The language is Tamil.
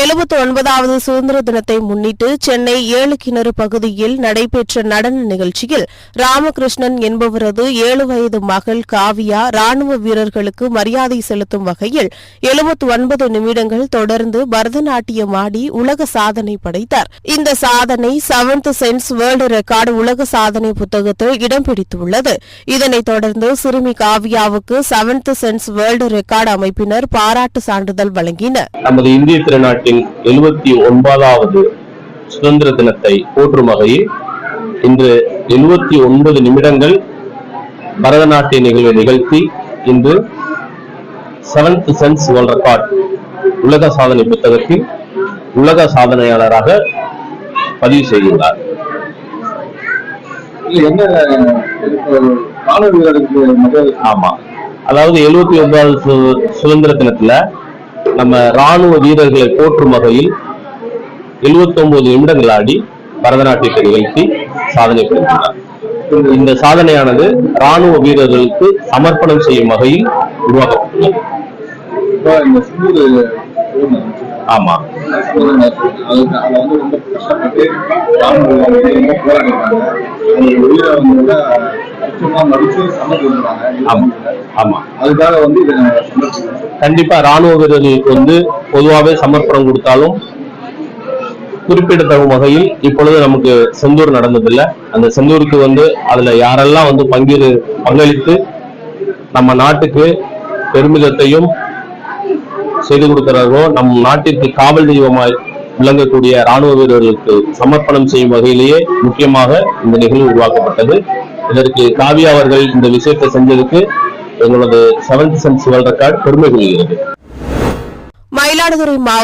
79வது சுதந்திர தினத்தை முன்னிட்டு சென்னை 7 கிணறு பகுதியில் நடைபெற்ற நடன நிகழ்ச்சியில் ராமகிருஷ்ணன் என்பவரது 7 வயது மகள் காவியா ராணுவ வீரர்களுக்கு மரியாதை செலுத்தும் வகையில் 79 நிமிடங்கள் தொடர்ந்து பரதநாட்டியமாடி உலக சாதனை படைத்தார். இந்த சாதனை 7th சென்ஸ் வேர்ல்டு ரெக்கார்டு உலக சாதனை புத்தகத்தில் இடம் பிடித்துள்ளது. இதனைத் தொடர்ந்து சிறுமி காவியாவுக்கு 7th சென்ஸ் வேர்ல்டு ரெக்கார்டு அமைப்பினர் பாராட்டு சான்றிதழ் வழங்கினர். நமது இந்திய திருநாட்டின் 79வது சுதந்திர தினத்தை போற்றும் வகையில் இன்று 79 நிமிடங்கள் பரதநாட்டிய நிகழ்வை நிகழ்த்தி இன்று 7th சென்ஸ் வேர்ல்ட் ரெக்கார்ட் உலக சாதனை புத்தகத்தில் உலக சாதனையாளராக பதிவு செய்துள்ளார். ஆமா, அதாவது 79வது சுதந்திர தினத்துல நம்ம ராணுவ வீரர்களை போற்றும் வகையில் 79 நிமிடங்கள் ஆடி பரதநாட்டியத்தை நிகழ்த்தி சாதனை புரிந்துள்ளார். இந்த சாதனையானது ராணுவ வீரர்களுக்கு சமர்ப்பணம் செய்யும் வகையில் உருவாக்கப்பட்டுள்ளது. ஆமா, கண்டிப்பா ராணுவ வீரர்களுக்கு பொதுவாகவே சமர்ப்பணம் கொடுத்தாலும் குறிப்பிடத்தகும் வகையில் இப்பொழுது நமக்கு செந்தூர் நடந்ததில்லை. அந்த செந்தூருக்கு அதுல யாரெல்லாம் பங்களித்து நம்ம நாட்டுக்கு பெருமிதத்தையும் செய்து கொடுக்கிறார்களோ, நம் நாட்டிற்கு காவல் தெய்வமாய் விளங்கக்கூடிய ராணுவ வீரர்களுக்கு சமர்ப்பணம் செய்யும் வகையிலேயே முக்கியமாக இந்த நிகழ்வு உருவாக்கப்பட்டது. இதற்கு காவியா அவர்கள் இந்த விஷயத்தை செஞ்சதுக்கு எங்களது 7th சென்ஸ் வேர்ல்ட் ரெக்கார்ட் பெருமை கொள்கிறது. மயிலாடுதுறை